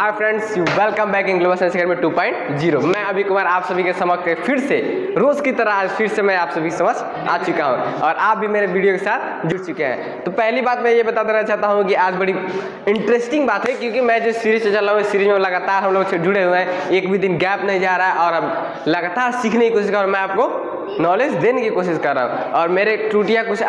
Hi friends, welcome back in global science academy 2.0। मैं अभी कुमार आप सभी के समक्ष फिर से रोज की तरह आज फिर से मैं आप सभी समझ आ चुका हूं और आप भी मेरे वीडियो के साथ जुड़ चुके हैं। तो पहली बात मैं ये बता देना चाहता हूं कि आज बड़ी इंटरेस्टिंग बात है, क्योंकि मैं जो सीरीज से चल रहा हूँ इस सीरीज में लगातार हम लोग जुड़े हुए हैं, एक भी दिन गैप नहीं जा रहा है और अब लगातार सीखने की कोशिश कर रहा हूँ, मैं आपको नॉलेज देने की कोशिश कर रहा हूँ। और मेरे त्रुटियाँ कुछ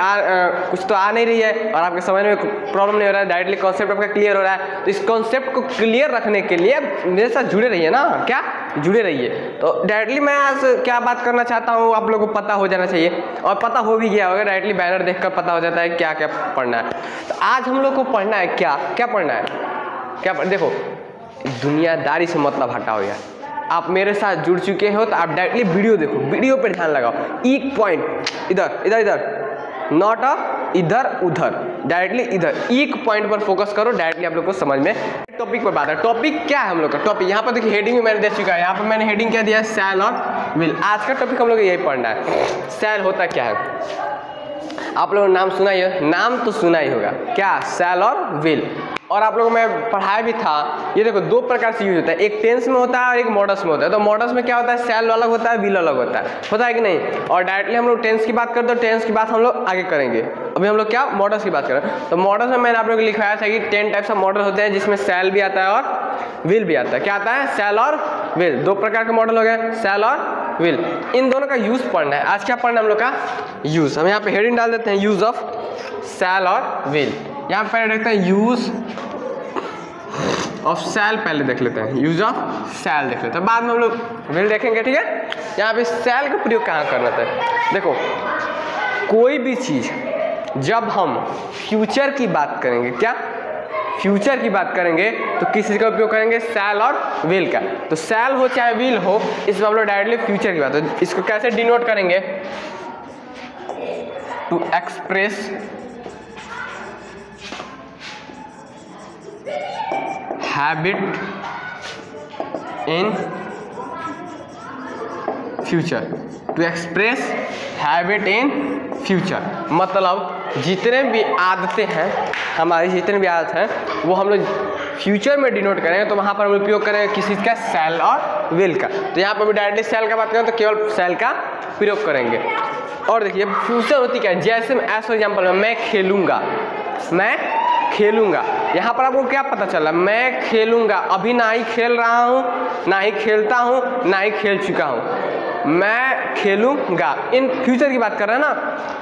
तो आ नहीं रही है और आपके समझ में प्रॉब्लम नहीं हो रहा है, डायरेक्टली कॉन्सेप्ट आपका क्लियर हो रहा है। तो इस कॉन्सेप्ट को क्लियर रखने के लिए मेरे साथ जुड़े रहिए ना, क्या जुड़े रहिए। तो डायरेक्टली मैं आज क्या बात करना चाहता हूँ आप लोगों को पता हो जाना चाहिए, और पता हो भी गया होगा, डायरेक्टली बैनर देखकर पता हो जाता है क्या क्या पढ़ना है। तो आज हम लोग को पढ़ना है क्या क्या पढ़ना है, देखो दुनियादारी से मतलब हटा हो गया। आप मेरे साथ जुड़ चुके हो तो आप डायरेक्टली वीडियो देखो, वीडियो पर ध्यान लगाओ, एक पॉइंट इधर इधर इधर, नॉट इधर उधर, डायरेक्टली इधर एक पॉइंट पर फोकस करो, डायरेक्टली आप लोग को समझ में। टॉपिक पर बात है, टॉपिक क्या है हम लोग का टॉपिक, यहाँ पर देखिए हेडिंग भी मैंने दे चुका है, यहाँ पर मैंने हेडिंग क्या दिया है, सेल और विल। आज का टॉपिक हम लोग यही पढ़ना है, सेल होता क्या है। आप लोगों ने नाम सुना ही, नाम तो सुना ही होगा, क्या, सेल और विल। और आप लोगों को मैं पढ़ाया भी था, ये देखो दो प्रकार से यूज होता है, एक टेंस में होता है और एक मॉडल्स में होता है। तो मॉडल्स में क्या होता है, सेल अलग होता है, विल अलग होता है कि नहीं। और डायरेक्टली हम लोग टेंस की बात करते हैं, टेंस की बात हम लोग आगे करेंगे। अभी हम लोग क्या मॉडल्स की बात करें। तो मॉडल्स में मैंने आप लोगों को लिखाया था कि 10 टाइप्स ऑफ मॉडल होते हैं, जिसमें सेल भी आता है और विल भी आता है। क्या आता है, सेल और विल, दो प्रकार के मॉडल हो गए, सेल और विल। इन दोनों का यूज पढ़ना है। आज क्या पढ़ना है हम लोग का, यूज। हम यहाँ पे हेडिंग डाल देते हैं, यूज ऑफ सेल और विल। यहाँ पे देखते हैं यूज ऑफ सेल, पहले देख लेते हैं, यूज ऑफ सेल देख लेते हैं, बाद में हम लोग विल देखेंगे, ठीक है। यहाँ पे सेल का प्रयोग कहाँ करना था, देखो कोई भी चीज जब हम फ्यूचर की बात करेंगे, क्या फ्यूचर की बात करेंगे, तो किस चीज का उपयोग करेंगे, सेल और विल का। तो सेल हो चाहे विल हो, इसमें हम लोग डायरेक्टली फ्यूचर की बात है। इसको कैसे डिनोट करेंगे, to express habit in future, to express habit in future. मतलब जितने भी आदतें हैं हमारी, जितने भी आदत हैं वो हम लोग फ्यूचर में डिनोट करेंगे, तो वहाँ पर हम उपयोग करेंगे किस चीज़ का, सेल और विल का। तो यहाँ पर भी डायरेक्टली सेल का बात करें तो केवल सेल का प्रयोग करेंगे। और देखिए फ्यूचर होती क्या है, जैसे एज फॉर एग्जाम्पल मैं खेलूँगा, मैं खेलूंगा, यहाँ पर आपको क्या पता चला, मैं खेलूंगा, अभी ना ही खेल रहा हूँ, ना ही खेलता हूँ, ना ही खेल चुका हूँ, मैं खेलूंगा। इन फ्यूचर की बात कर रहे हैं ना।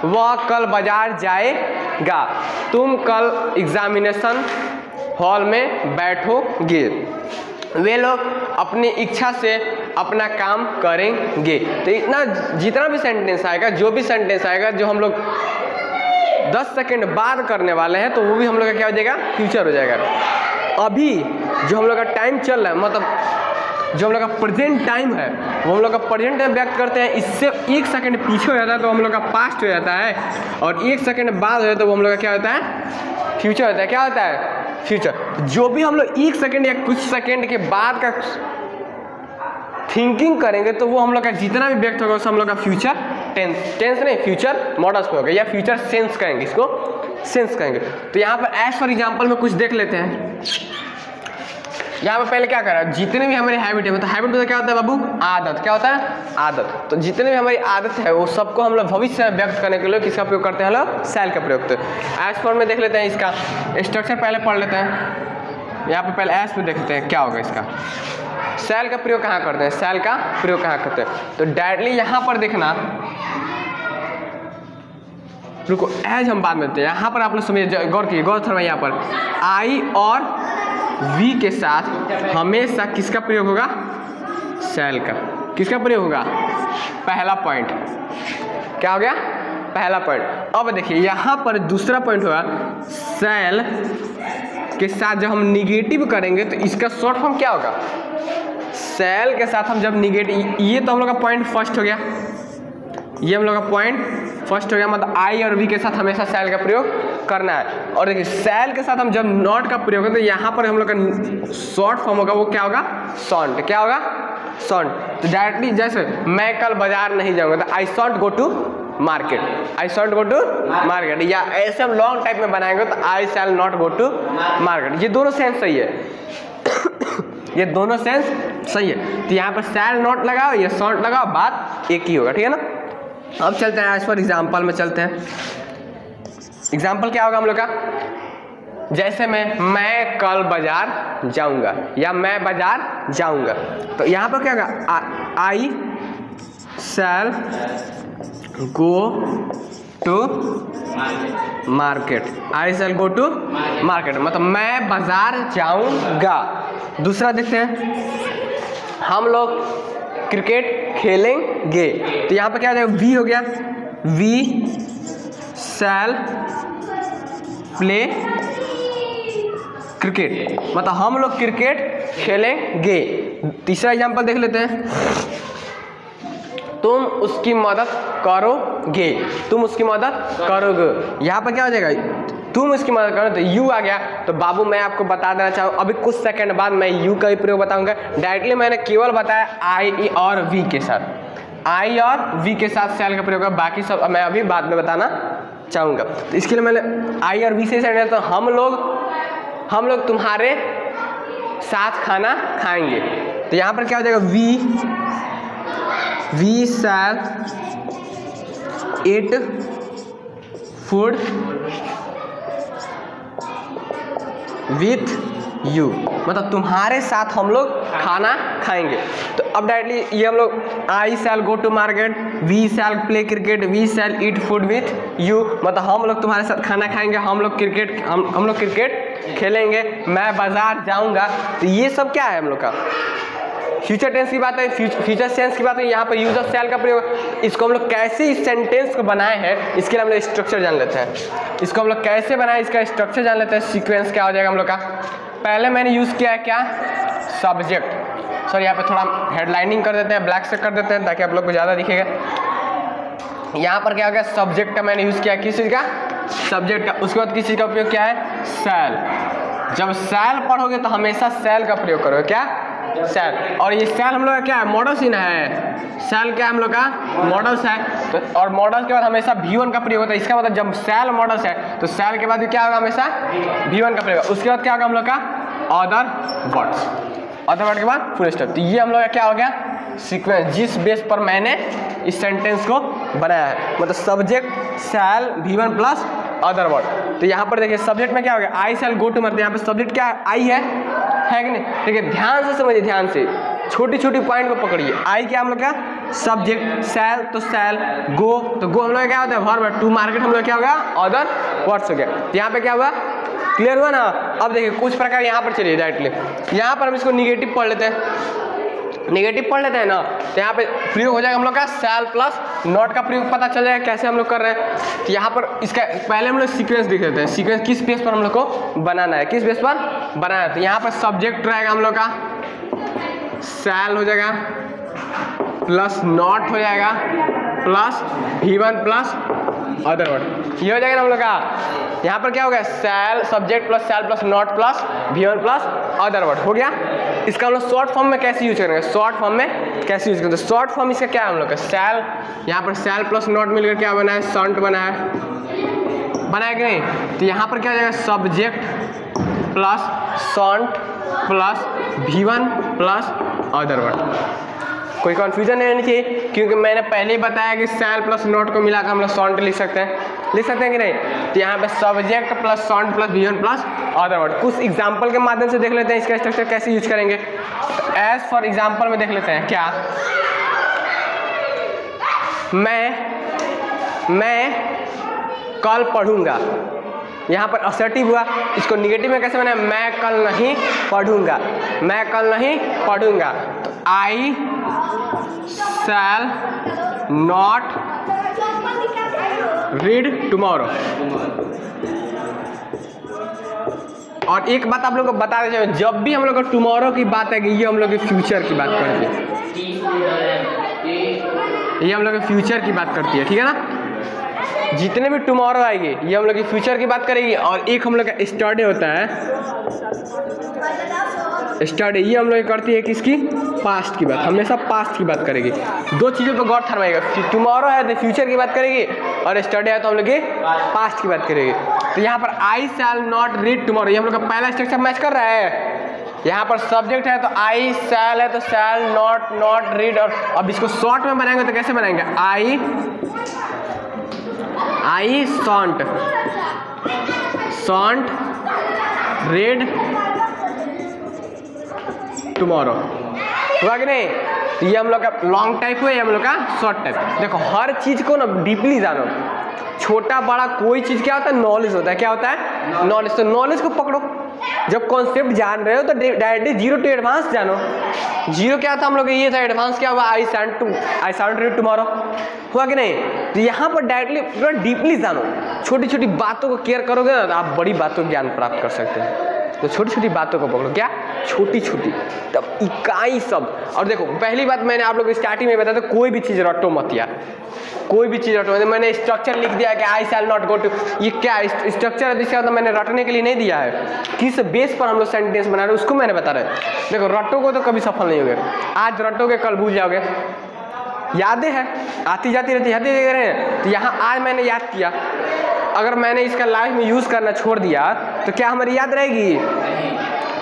वह कल बाजार जाएगा, तुम कल एग्जामिनेशन हॉल में बैठोगे, वे लोग अपनी इच्छा से अपना काम करेंगे। तो इतना जितना भी सेंटेंस आएगा, जो भी सेंटेंस आएगा जो हम लोग 10 सेकंड बाद करने वाले हैं, तो वो भी हम लोग का क्या हो जाएगा, फ्यूचर हो जाएगा। अभी जो हम लोग का टाइम चल रहा है, मतलब जो हम लोग का प्रेजेंट टाइम है, वो हम लोग का प्रेजेंट टाइम व्यक्त करते हैं। इससे 1 सेकंड पीछे हो जाता है तो हम लोग का पास्ट हो जाता है, और 1 सेकंड बाद हो जाता है तो वो हम लोग का क्या होता है, फ्यूचर होता है। क्या होता है, फ्यूचर। जो भी हम लोग 1 सेकंड या कुछ सेकंड के बाद का थिंकिंग करेंगे, तो वो हम लोग का जितना भी व्यक्त होगा उससे हम लोग का फ्यूचर टेंस नहीं, फ्यूचर मॉडल्स पे होगा, या फ्यूचर सेंस कहेंगे, इसको सेंस कहेंगे। तो यहाँ पर एज फॉर एग्जाम्पल में कुछ देख लेते हैं। यहाँ पर पहले क्या कर रहा है, जितने भी हमारी हैबिट है, मतलब हैबिट में क्या होता है बाबू, आदत। क्या होता है, आदत। तो जितने भी हमारी आदत है वो सबको हम लोग भविष्य में व्यक्त करने के लिए किसका प्रयोग करते हैं, हम लोग सेल का प्रयोग करते हैं। एज फॉर में देख लेते हैं, इसका स्ट्रक्चर पहले पढ़ लेते हैं। यहाँ पर पहले एज पे देख लेते हैं क्या होगा इसका, सेल का प्रयोग कहाँ करते हैं, सेल का प्रयोग कहाँ करते हैं। तो डायरेक्टली यहाँ पर देखना, रुको एज हम बाद में देते हैं। यहाँ पर आप लोग समझिए, गौर कीजिए, गौर थोड़ा। यहाँ पर आई और वी के साथ हमेशा किसका प्रयोग होगा, सेल का। किसका प्रयोग होगा, पहला पॉइंट। क्या हो गया, पहला पॉइंट। अब देखिए यहाँ पर दूसरा पॉइंट होगा, सेल के साथ जब हम निगेटिव करेंगे तो इसका शॉर्ट फॉर्म क्या होगा, सेल के साथ हम जब निगेटिव, ये तो हम लोग का पॉइंट फर्स्ट हो गया, ये हम लोग का पॉइंट फर्स्ट हो गया। मतलब आई और वी के साथ हमेशा सेल का प्रयोग करना है। और देखिए सेल के साथ हम जब नॉट का प्रयोग करें तो यहाँ पर हम लोग का शॉर्ट फॉर्म होगा, वो क्या होगा, शॉन्ट। क्या होगा, शॉन्ट। तो डायरेक्टली जैसे मैं कल बाजार नहीं जाऊँगा, तो I shan't go to market, I shan't go to market. या ऐसे हम लॉन्ग टाइप में बनाएंगे तो I shall not go to market. ये दोनों सेंस सही है। ये दोनों सेंस सही है। तो यहाँ पर शैल नॉट लगाओ, ये शॉन्ट लगाओ, बात एक ही होगा, ठीक है ना। अब चलते हैं इस पर एग्जाम्पल में चलते हैं। एग्जाम्पल क्या होगा हम लोग का, जैसे मैं कल बाजार जाऊंगा या मैं बाजार जाऊंगा, तो यहाँ पर क्या होगा, I shall go to market, I shall go to market, मतलब मैं बाजार जाऊंगा। दूसरा देखते हैं, हम लोग क्रिकेट खेलेंगे, तो यहाँ पर क्या हो जाएगा, वी हो गया, वी शैल प्ले क्रिकेट, मतलब हम लोग क्रिकेट खेलेंगे। तीसरा एग्जांपल देख लेते हैं, तुम उसकी मदद करोगे, तुम उसकी मदद करोगे। यहाँ पर क्या हो जाएगा, तुम उसकी मदद करो, तो यू आ गया। तो बाबू मैं आपको बता देना चाहूँ, अभी कुछ सेकंड बाद मैं यू का भी प्रयोग बताऊंगा। डायरेक्टली मैंने केवल बताया आई और वी के साथ, आई और वी के साथ शैल का प्रयोग है, बाकी सब मैं अभी बाद में बताना चाहूँगा। तो इसके लिए मैंने आई और वी से सेंड, तो हम लोग तुम्हारे साथ खाना खाएंगे। तो यहाँ पर क्या हो जाएगा, we shall eat food with you, मतलब तुम्हारे साथ हम लोग खाना खाएंगे। तो अब डायरेक्टली ये हम लोग I shall go to market, we shall play cricket, we shall eat food with you, मतलब हम लोग तुम्हारे साथ खाना खाएंगे, हम लोग क्रिकेट खेलेंगे, मैं बाजार जाऊंगा। तो ये सब क्या है हम लोग का, फ्यूचर टेंस की बात है, फ्यूचर सेंस की बात है। यहाँ पर यूज ऑफ शैल का प्रयोग, इसको हम लोग कैसे इस सेंटेंस को बनाए हैं, इसके लिए हम लोग स्ट्रक्चर जान लेते हैं। इसको हम लोग कैसे बनाए, इसका स्ट्रक्चर जान लेते हैं। सीक्वेंस क्या हो जाएगा हम लोग का, पहले मैंने यूज़ किया है क्या, सब्जेक्ट। सॉरी यहाँ पे थोड़ा हेडलाइनिंग कर देते हैं, ब्लैक से कर देते हैं ताकि आप लोग को ज़्यादा दिखेगा। यहाँ पर क्या हो गया, सब्जेक्ट का मैंने यूज़ किया, किस चीज़ का, सब्जेक्ट का। उसके बाद किस चीज़ का उपयोग किया है, शैल। जब शैल पढ़ोगे तो हमेशा शैल का प्रयोग करोगे, क्या, शैल। और ये शैल हम लोग का क्या है, मॉडल्स इन है, शैल क्या है हम लोग का, मॉडल्स है। तो और मॉडल्स के बाद हमेशा V1 का प्रयोग होता है। इसका मतलब जब शैल मॉडल्स है तो शैल के बाद क्या होगा, हमेशा V1 का प्रयोग। उसके बाद क्या होगा हम लोग का, अदर वर्ड्स, अदर वर्ड के बाद फुल स्टॉप। तो ये हम लोग का क्या हो गया, सीक्वेंस, जिस बेस पर मैंने इस सेंटेंस को बनाया है, मतलब सब्जेक्ट शैल V1 प्लस अदर वर्ड। तो यहाँ पर देखिए सब्जेक्ट में क्या हो गया, आई शैल गो टू, मतलब यहाँ पे सब्जेक्ट क्या है, आई है कि नहीं। देखिए ध्यान से समझिए, ध्यान से छोटी छोटी पॉइंट को पकड़िए। आई क्या हम लोग का, सब्जेक्ट, शैल तो शैल, गो तो गो हम लोग क्या होता है, वर्ब। टू मार्केट हम लोग क्या होगा, अदर वर्ड्स हो गया। तो यहाँ पे क्या हुआ, क्लियर हुआ ना। अब देखिए कुछ प्रकार यहाँ पर चलिए डायरेक्टली, यहाँ पर हम इसको निगेटिव पढ़ लेते हैं, निगेटिव पढ़ लेते हैं ना। तो यहाँ पे प्रयोग हो जाएगा हम लोग का शैल प्लस नॉट का प्रयोग, पता चल जाएगा कैसे हम लोग कर रहे हैं। तो यहाँ पर इसका पहले हम लोग सीक्वेंस देख लेते हैं, सीक्वेंस किस बेस पर हम लोग को बनाना है, किस बेस पर बनाना है। तो यहाँ पर सब्जेक्ट रहेगा हम लोग का, शैल हो जाएगा प्लस नॉट हो जाएगा plus V1 plus other word, ये हो जाएगा ना हम लोग का। यहाँ पर क्या हो गया, shall subject plus shall plus not plus V1 plus other word हो गया। इसका हम लोग शॉर्ट फॉर्म में कैसे यूज करेंगे, शॉर्ट फॉर्म में कैसे यूज करेंगे, तो शॉर्ट फॉर्म इसका क्या है हम लोग का, शैल, यहाँ पर शैल प्लस नॉट मिलकर क्या बना है, शंट बना है, बनाया कि नहीं। तो यहाँ पर क्या हो जाएगा, subject plus shunt plus V1 plus other word. कोई कन्फ्यूजन नहीं होनी चाहिए, क्योंकि मैंने पहले ही बताया कि शैल प्लस नॉट को मिलाकर हम लोग शॉन्ट लिख सकते हैं कि नहीं। तो यहाँ पे subject plus shan't plus V1 plus other word. कुछ एग्जांपल के माध्यम से देख लेते हैं इसका स्ट्रक्चर कैसे यूज करेंगे। एज फॉर एग्जांपल में देख लेते हैं, क्या, मैं कल पढ़ूंगा, यहाँ पर असर्टिव हुआ। इसको निगेटिव में कैसे बनाए, मैं कल नहीं पढ़ूंगा, मैं कल नहीं पढ़ूंगा। तो I shall not read tomorrow. और एक बात आप लोग को बता देते हैं, जब भी हम लोग को टुमारो की बात है, ये हम लोग के फ्यूचर की बात करती है, ये हम लोग के फ्यूचर की बात करती है, ठीक है ना। जितने भी टुमारो आएगी ये हम लोग की फ्यूचर की बात करेगी। और एक हम लोग का स्टडी होता है, स्टडी, ये हम लोग करती है किसकी, पास्ट की बात, हमेशा पास्ट की बात करेगी। दो चीज़ों पर गौर फरमाइएगा, टुमारो है तो फ्यूचर की बात करेगी, और स्टडी है तो हम लोग की पास्ट की बात करेगी। तो यहाँ पर आई शैल नॉट रीड टुमारो, ये हम लोग का पहला स्ट्रक्चर मैच कर रहा है, यहाँ पर सब्जेक्ट है तो आई, शैल है तो शैल, नॉट, नॉट, रीड। और अब इसको शॉर्ट में बनाएंगे तो कैसे बनाएंगे? आई शॉन्ट, शॉन्ट रीड टुमारो, हुआ कि नहीं? ये हम लोग का लॉन्ग टाइप हुआ, ये हम लोग का शॉर्ट टाइप। देखो हर चीज को ना डीपली जानो, छोटा बड़ा कोई चीज क्या होता है? नॉलेज होता है। क्या होता है? नॉलेज। तो नॉलेज को पकड़ो, जब कॉन्सेप्ट जान रहे हो तो डायरेक्टली जीरो टू एडवांस जानो। जीरो क्या था हम लोग, ये था। एडवांस क्या हुआ? आई शॉन्ट रीड टुमारो, हुआ कि नहीं? तो यहाँ पर डायरेक्टली पूरा डीपली जानो, छोटी छोटी बातों को केयर करोगे ना तो आप बड़ी बातों का ज्ञान प्राप्त कर सकते हैं। तो छोटी छोटी बातों को पकड़ो, क्या छोटी छोटी, तब इकाई सब। और देखो पहली बात मैंने आप लोग को स्टार्टिंग में बताया था, कोई भी चीज़ रटो मत यार, कोई भी चीज़ रटो। मैंने स्ट्रक्चर लिख दिया कि आई शैल नॉट गो टू, ये क्या स्ट्रक्चर है? जिसका मतलब मैंने रटने के लिए नहीं दिया है, किस बेस पर हम लोग सेंटेंस बना रहे हैं उसको मैंने बता रहे हैं। देखो रटो को तो कभी सफल नहीं होगे, आज रटोगे कल भूल जाओगे। यादें हैं आती जाती रहती, यादें दे रहे हैं। तो यहाँ आज मैंने याद किया, अगर मैंने इसका लाइफ में यूज़ करना छोड़ दिया तो क्या हमारी याद रहेगी?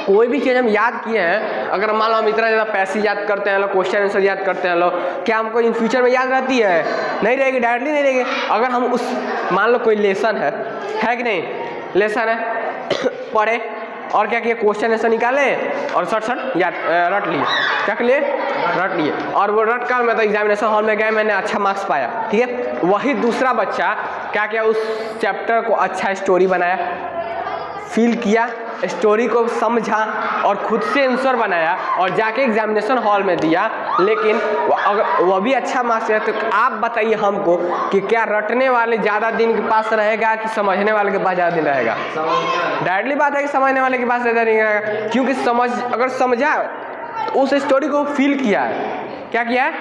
कोई भी चीज़ हम याद किए हैं, अगर मान लो हम इतना ज़्यादा पैसे याद करते हैं, लोग क्वेश्चन आंसर याद करते हैं लोग, क्या हमको इन फ्यूचर में याद रहती है? नहीं रहेगी, डायरेक्टली नहीं रहेगी। अगर हम उस मान लो कोई लेसन है कि नहीं, लेसन है पढ़े और क्या किया? क्वेश्चन आंसर निकाले और सट याद रट लिए, क्या कर लिए? रट लिए। और वो रट कर मैं तो एग्जामिनेशन हॉल में गया, मैंने अच्छा मार्क्स पाया, ठीक है। वही दूसरा बच्चा क्या किया? उस चैप्टर को अच्छा स्टोरी बनाया, फील किया, स्टोरी को समझा और खुद से आंसर बनाया और जाके एग्जामिनेशन हॉल में दिया। लेकिन अगर वह भी अच्छा मार्क्स है तो आप बताइए हमको कि क्या रटने वाले ज़्यादा दिन के पास रहेगा कि समझने वाले के पास ज़्यादा दिन रहेगा? डायरेक्टली बात है कि समझने वाले के पास ज़्यादा दिन रहेगा, क्योंकि अगर समझा तो उस स्टोरी को फील किया है। क्या किया है?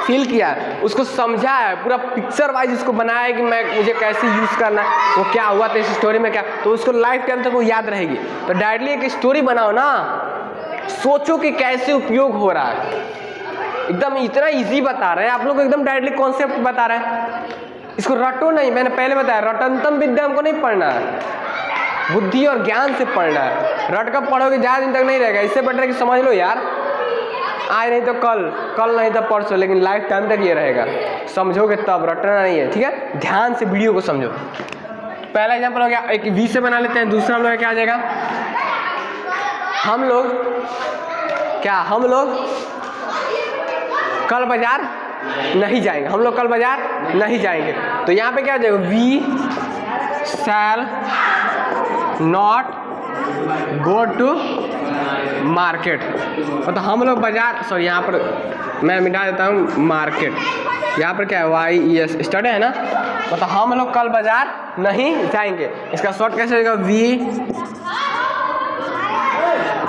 फील किया, उसको समझा है, पूरा पिक्चर वाइज उसको बनाया है कि मुझे कैसे यूज़ करना है, वो क्या हुआ था इस स्टोरी में, क्या, तो उसको लाइफ टाइम तक वो याद रहेगी। तो डायरेक्टली एक स्टोरी बनाओ ना, सोचो कि कैसे उपयोग हो रहा है। एकदम इतना इजी बता रहे हैं आप लोग, एकदम डायरेक्टली कॉन्सेप्ट बता रहे हैं। इसको रटो नहीं, मैंने पहले बताया रटंतम विद्या हमको नहीं पढ़ना है, बुद्धि और ज्ञान से पढ़ना है। रट कर पढ़ोगे ज़्यादा दिन तक नहीं रहेगा, इससे बेटर है कि समझ लो यार, आज नहीं तो कल नहीं तो परसों, लेकिन लाइफ टाइम तक ये रहेगा। समझोगे तब, रटना नहीं है, ठीक है। ध्यान से वीडियो को समझो। पहला एग्जाम्पल हो गया, एक वी से बना लेते हैं। दूसरा हम लोग क्या आ जाएगा? हम लोग कल बाजार नहीं जाएंगे, हम लोग कल बाजार नहीं जाएंगे। तो यहाँ पे क्या आ जाएगा? We shall not go to market. मतलब हम लोग बाजार, सॉरी यहाँ पर मैं मिटा देता हूँ मार्केट, यहाँ पर क्या है? YES स्टडी है ना। मतलब हम लोग कल बाजार नहीं जाएंगे। इसका शॉर्ट कैसे होगा?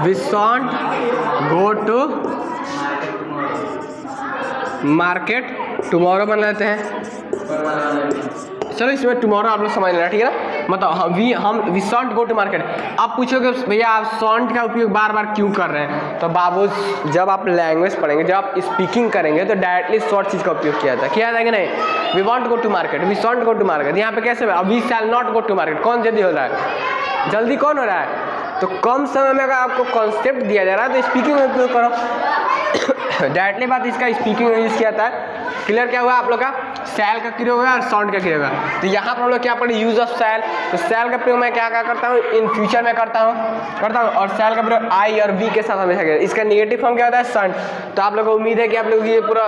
We shan't go to market tomorrow बना लेते हैं। चलो इसमें टुमारो आप लोग समझ लेना, ठीक है ना। मतलब we shan't go to market. आप पूछोगे भैया आप शॉन्ट का उपयोग बार बार क्यों कर रहे हैं? तो बाबू जब आप लैंग्वेज पढ़ेंगे, जब आप स्पीकिंग करेंगे तो डायरेक्टली शॉर्ट चीज़ का उपयोग किया जाता है कि नहीं? We want go to market, we shan't go to market. यहाँ पे कैसे? We shall not go to market. कौन जल्दी हो रहा है? जल्दी कौन हो रहा है? तो कम समय में अगर आपको कॉन्सेप्ट दिया जा रहा है तो स्पीकिंग में उपयोग करो। डायरेक्टली बात इसका स्पीकिंग में यूज़ किया जाता है। क्लियर क्या हुआ आप लोग का? शैल का क्रिया होगा और साउंड का क्रिया होगा। तो यहाँ पर हम लोग क्या पढ़े? यूज ऑफ शैल। तो शैल का प्रयोग मैं क्या करता हूँ? इन फ्यूचर में करता हूँ। और शैल का प्रयोग आई और वी के साथ हमेशा करता हूँ। इसका नेगेटिव फॉर्म क्या होता है? सन। तो आप लोग को उम्मीद है कि आप लोग ये पूरा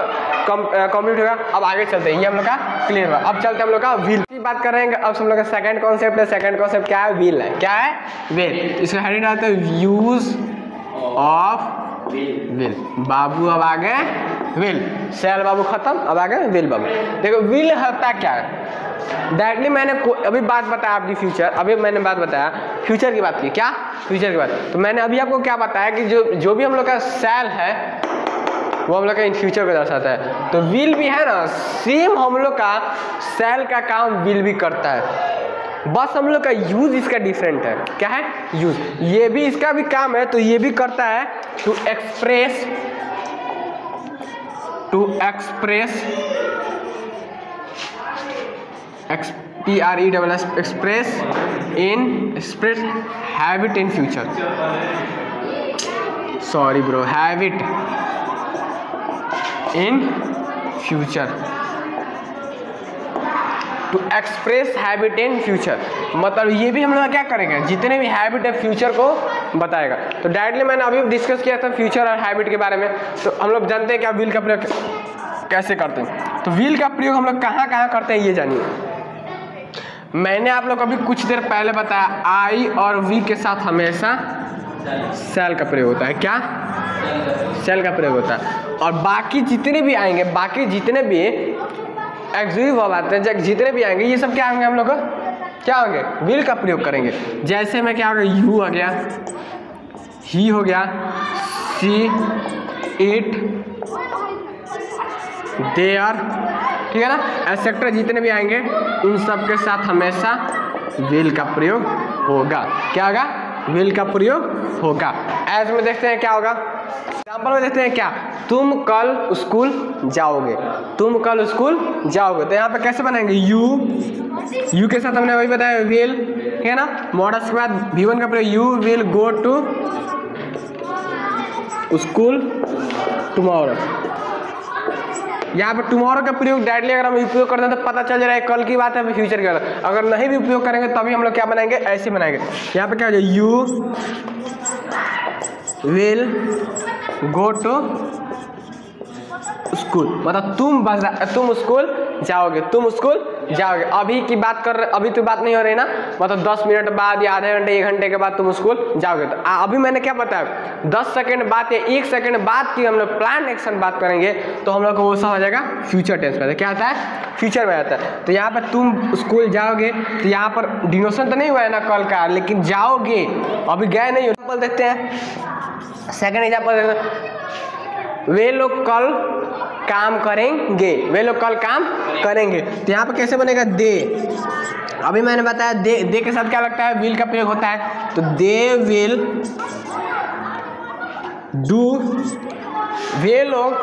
कंप्लीट होगा। अब आगे चलते हैं, ये हम लोग का क्लियर हुआ। अब चलते हैं हम लोग का व्हील की बात कर रहे हैं। अब हम लोग का सेकंड कॉन्सेप्ट है। सेकंड कॉन्सेप्ट क्या है? व्हील है। क्या है? व्हील। इसका हेडिंग आता है यूज ऑफ व्हील। बाबू अब आ गए व्हील। शैल बाबू खत्म, अब आ गए व्हील बाबू। देखो व्हील होता क्या है? डायरेक्टली मैंने अभी बात बताया आपकी फ्यूचर, अभी मैंने बात बताया फ्यूचर की बात की। क्या? फ्यूचर की बात। तो मैंने अभी आपको क्या बताया कि जो भी हम लोग का शैल है वो हम लोग का इन फ्यूचर को दर्शाता है। तो व्हील भी है ना, सेम हम लोग का शैल का काम व्हील भी करता है, बस हम लोग का यूज इसका डिफरेंट है। क्या है? यूज। ये भी इसका भी काम है, तो ये भी करता है to express express habit in future. Sorry bro, have it in future, to express habit in future. मतलब ये भी हम लोग क्या करेंगे, जितने भी हैबिट है फ्यूचर को बताएगा। तो डायरेक्टली मैंने अभी डिस्कस किया था फ्यूचर और हैबिट के बारे में। तो हम लोग जानते हैं कि आप विल का प्रयोग कैसे करते हैं। तो विल का प्रयोग हम लोग कहाँ कहाँ करते हैं ये जानिए। मैंने आप लोग को अभी कुछ देर पहले बताया आई और वी के साथ हमेशा शैल का प्रयोग होता है। क्या? शैल का प्रयोग होता है। और बाकी जितने भी आएंगे, बाकी जितने भी एक्सिक्यूटिव वर्ब आते हैं, जितने भी आएंगे ये सब क्या होंगे, हम लोग क्या होंगे, विल का प्रयोग करेंगे। जैसे में क्या होगा, यू आ गया, ही हो गया, सी, इट, दे आर, ठीक है ना, एक्सेट्रा जितने भी आएंगे उन सब के साथ हमेशा विल का प्रयोग होगा। क्या होगा? विल का प्रयोग होगा। एज में देखते हैं क्या होगा, एग्जाम्पल में देखते हैं क्या, तुम कल स्कूल जाओगे, तुम कल स्कूल जाओगे। तो यहाँ पे कैसे बनाएंगे, यू के साथ हमने वही बताया विल, ठीक है ना। मॉडल्स के बाद V1 का प्रयोग, you will go to school tomorrow. यहाँ पर टुमारो का प्रयोग डायरेक्टली अगर हम उपयोग करते हैं तो पता चल रहा है कल की बात है, फ्यूचर की बात है। अगर नहीं भी उपयोग करेंगे तभी हम लोग क्या बनाएंगे, ऐसे बनाएंगे। यहाँ पे क्या हो जाए, you will go to school, मतलब तुम स्कूल जाओगे, तुम स्कूल जाओगे। अभी की बात कर रहे, अभी तो बात नहीं हो रही ना, मतलब 10 मिनट बाद या आधे घंटे 1 घंटे के बाद तुम स्कूल जाओगे। तो अभी मैंने क्या बताया, 10 सेकंड बाद या 1 सेकंड बाद की हम लोग प्लान एक्शन बात करेंगे तो हम लोग को वो सब हो जाएगा फ्यूचर टेंस में। क्या आता है, फ्यूचर में आता है। तो यहाँ पर तुम स्कूल जाओगे, तो यहाँ पर डिनोशन तो नहीं हुआ है ना कल का, लेकिन जाओगे, अभी गए नहीं। एग्जाम्पल देखते हैं, सेकेंड एग्जाम्पल देखते हैं, वे लोग कल काम करेंगे, वे लोग कल काम करेंगे। तो यहाँ पे कैसे बनेगा, दे। अभी मैंने बताया दे के साथ क्या लगता है, विल का प्रयोग होता है। तो दे विल डू, वे लोग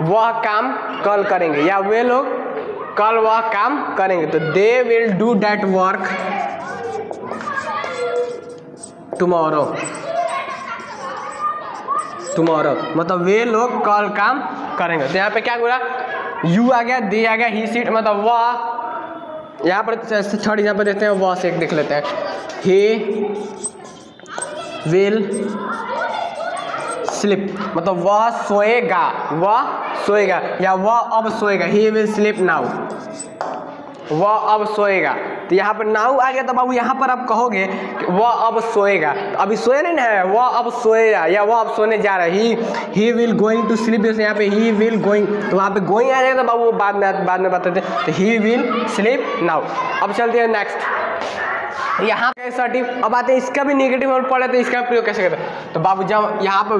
वह काम कल करेंगे, या वे लोग कल वह काम करेंगे। तो they will do that work tomorrow, tomorrow मतलब वे लोग कल काम करेंगे। तो यहाँ पे क्या बोला, यू आ गया, दे आ गया, ही सीट, मतलब वह। यहाँ पर थर्ड एग्जाम्पल देखते हैं, वह से एक देख लेते हैं, ही विल स्लीप, मतलब वह सोएगा, वह सोएगा, या वह अब सोएगा, ही विल स्लीप नाउ, वह अब सोएगा। तो यहाँ पर नाउ आ गया, तो बाबू यहाँ पर आप कहोगे कि वह अब सोएगा, तो अभी सोए नहीं है, वह अब सोएगा या वह अब सोने जा रहा है। He will going to sleep, यहाँ पे ही विल गोइंग, तो वहाँ पे गोइंग आ जाएगा, तो बाबू बाद में बताते हैं। तो ही विल स्लीप नाउ। अब चलते हैं नेक्स्ट, यहाँ पे असर्टिव। अब आते हैं इसका भी नेगेटिव हम पढ़े, तो इसका प्रयोग कैसे करते हैं। तो बाबू जब यहाँ पर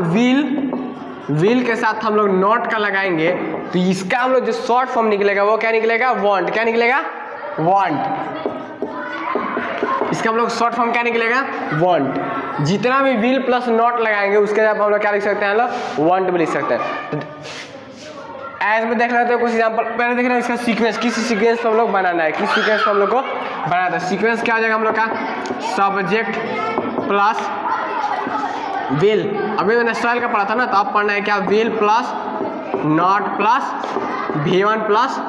विल के साथ हम लोग नॉट का लगाएंगे, तो इसका हम लोग जो शॉर्ट फॉर्म निकलेगा वो क्या निकलेगा, वांट। क्या निकलेगा, वांट। इसका हम लोग शॉर्ट फॉर्म क्या निकलेगा, वांट। जितना भी विल प्लस नॉट लगाएंगे उसके साथ हम लोग क्या लिख सकते हैं, हम लोग वांट भी लिख सकते हैं। तो एज में देख लेते हैं कुछ एग्जांपल। पहले देख रहे हैं इसका सीक्वेंस, किस सीक्वेंस पर हम लोग बनाना है, किस सीक्वेंस पर हम लोग को बनाना है। सीक्वेंस क्या हो जाएगा हम लोग का, सब्जेक्ट प्लस विल। अभी मैंने स्टाइल का पढ़ा था ना, तो अब पढ़ना है क्या, will plus not plus V1 plus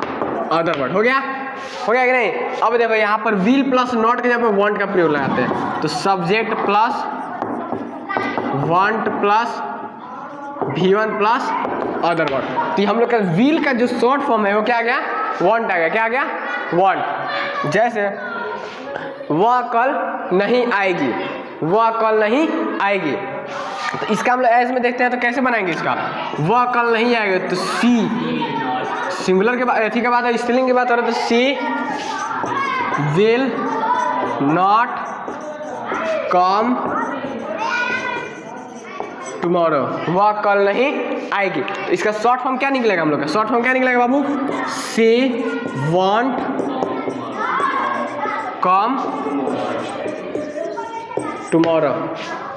other word. हो गया कि नहीं। अब देखो यहाँ पर विल प्लस नॉट के जगह पे वांट का प्रयोग लगाते हैं। तो subject plus want plus V1 plus other word. तो हम लोग का विल का जो शॉर्ट फॉर्म है वो क्या आ गया, वांट आ गया। क्या आ गया, वांट। जैसे वह कल नहीं आएगी, वह कल नहीं आएगी। तो इसका हम लोग एज में देखते हैं, तो कैसे बनाएंगे इसका, वह कल नहीं आएगा। तो सी सिंगुलर के बाद, एथी के बाद स्त्रीलिंग की बात हो रहा है, तो सी विल नॉट कम टुमारो, वह कल नहीं आएगी। तो इसका शॉर्ट फॉर्म क्या निकलेगा हम लोग का, शॉर्ट फॉर्म क्या निकलेगा बाबू, सी वॉन्ट कम टुमारो।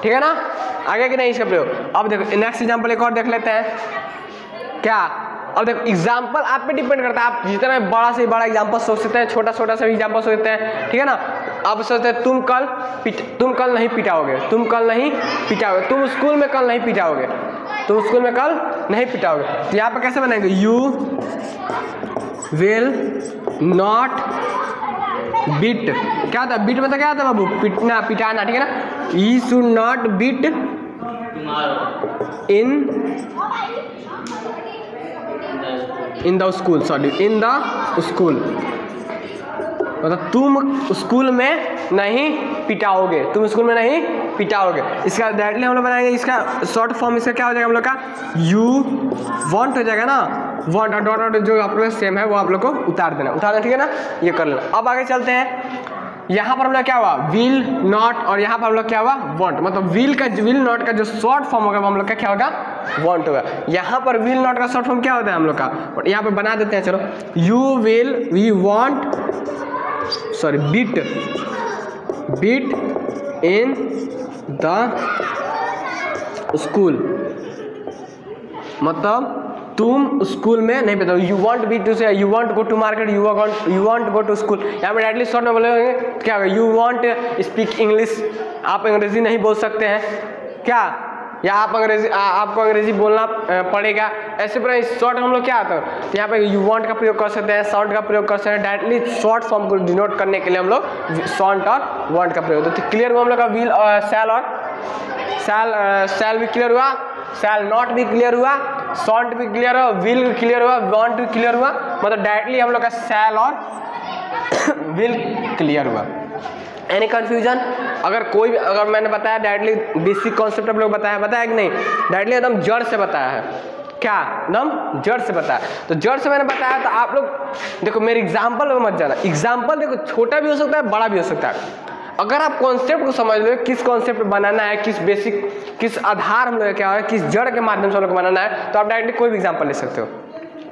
ठीक है ना, आगे कि नहीं इसका प्रयोग। अब देखो नेक्स्ट एग्जांपल एक और देख लेते हैं क्या। अब देखो एग्जांपल आप पे डिपेंड करता है, आप जितना बड़ा से बड़ा एग्जांपल सोच सकते हैं, छोटा छोटा सा एग्जांपल सोच सकते हैं, ठीक है ना। अब सोचते हैं तुम कल नहीं पिटाओगे, तुम कल नहीं पिटाओगे, तुम स्कूल में कल नहीं पिटाओगे, तुम स्कूल में कल नहीं पिटाओगे। तो यहाँ पर कैसे बनाएंगे, यू विल नॉट बीट। क्या होता है बीट मतलब क्या होता है बाबू, पिटना पिटाना, ठीक है ना। You should not beat in the school, sorry in the school, मतलब तुम स्कूल में नहीं पिटाओगे, तुम स्कूल में नहीं पिटाओगे। इसका डायरेक्टली हम लोग बनाएंगे, इसका शॉर्ट फॉर्म इसका क्या हो जाएगा हम लोग का, यू वांट हो जाएगा ना, वांट और डॉट जो आप लोग सेम है वो आप लोग को उतार देना, ठीक है ना, ये कर लेना। अब आगे चलते हैं, यहाँ पर हम लोग क्या हुआ विल नॉट, और यहाँ पर हम लोग क्या हुआ वांट, मतलब विल नॉट का जो शॉर्ट फॉर्म होगा वो हम लोग का क्या होगा वांट होगा। यहाँ पर विल नॉट का शॉर्ट फॉर्म क्या होता है हम लोग का, और यहाँ पर बना देते हैं, चलो you will we want sorry beat in the school, मतलब तुम स्कूल में नहीं पता, you want be to say you want go to market, you want go to school. यहाँ पे डायरेक्टली शॉर्ट में बोलेंगे क्या होगा, यू वांट स्पीक इंग्लिश, आप अंग्रेजी नहीं बोल सकते हैं क्या, या आपको अंग्रेजी बोलना पड़ेगा, ऐसे पर शॉर्ट हम लोग क्या आता है, तो यहाँ पे यू वांट का प्रयोग कर सकते हैं, साउंड का प्रयोग कर सकते हैं, डायरेक्टली शॉर्ट फॉर्म को डिनोट करने के लिए हम लोग साउंड और वांट का प्रयोग। तो क्लियर हुआ हम लोग का विल और शैल, और शैल भी क्लियर हुआ, शैल नॉट भी क्लियर हुआ, साउंड भी क्लियर हुआ, विल भी क्लियर हुआ, वांट भी क्लियर हुआ, मतलब डायरेक्टली हम लोग का शैल और विल क्लियर हुआ। एनी कन्फ्यूजन, अगर मैंने बताया डायरेक्टली बेसिक कॉन्सेप्ट आप लोग बताया कि नहीं, डायरेक्टली एकदम जड़ से बताया है, क्या एकदम जड़ से बताया, तो जड़ से मैंने बताया, तो आप लोग देखो मेरे एग्जाम्पल में मत जाना, एग्जाम्पल देखो छोटा भी हो सकता है बड़ा भी हो सकता है, अगर आप कॉन्सेप्ट को समझ लो किस कॉन्सेप्ट बनाना है, किस आधार हम लोग क्या है, किस जड़ के माध्यम से हम लोग बनाना है, तो आप डायरेक्टली कोई भी एग्जाम्पल ले सकते हो,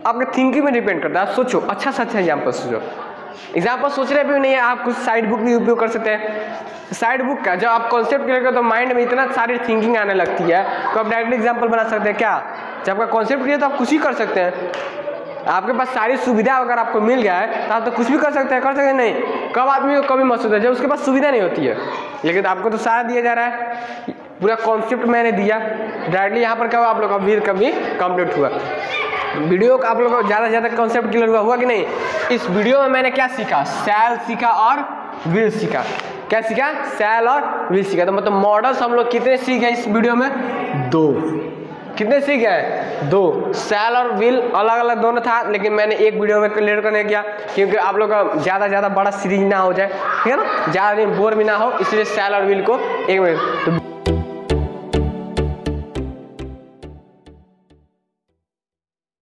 आपके थिंकिंग में डिपेंड करता है। आप सोचो अच्छा से अच्छा एग्जाम्पल सोचो, एग्जाम्पल सोच रहे भी नहीं है, आप कुछ साइड बुक भी उपयोग कर सकते हैं। साइड बुक का जब आप कॉन्सेप्ट क्लियर करते हो तो माइंड में इतना सारी थिंकिंग आने लगती है, तो आप डायरेक्टली एग्जाम्पल बना सकते हैं। क्या जब आपका कॉन्सेप्ट क्लियर तो आप कुछ ही कर सकते हैं, आपके पास सारी सुविधा अगर आपको मिल गया है तो आप तो कुछ भी कर सकते हैं नहीं। कब आदमी को कभी महसूस है जब उसके पास सुविधा नहीं होती है, लेकिन आपको तो सारा दिया जा रहा है, पूरा कॉन्सेप्ट मैंने दिया डायरेक्टली। यहाँ पर क्या हुआ आप लोग का वीर कभी कंप्लीट हुआ। वीडियो का आप लोग को ज़्यादा से ज़्यादा कॉन्सेप्ट क्लियर हुआ कि नहीं। इस वीडियो में मैंने क्या सीखा, शैल सीखा और विल सीखा। क्या सीखा, शैल और विल सीखा। तो मतलब मॉडल्स हम लोग कितने सीख गए इस वीडियो में, 2। कितने सीख गए, 2। शैल और विल अलग अलग दोनों था, लेकिन मैंने एक वीडियो में क्लियर करने किया क्योंकि आप लोग का ज़्यादा बड़ा सीरीज ना हो जाए, ठीक है ना, ज़्यादा दिन बोर भी ना हो, इसलिए शैल और विल को एक मिनट।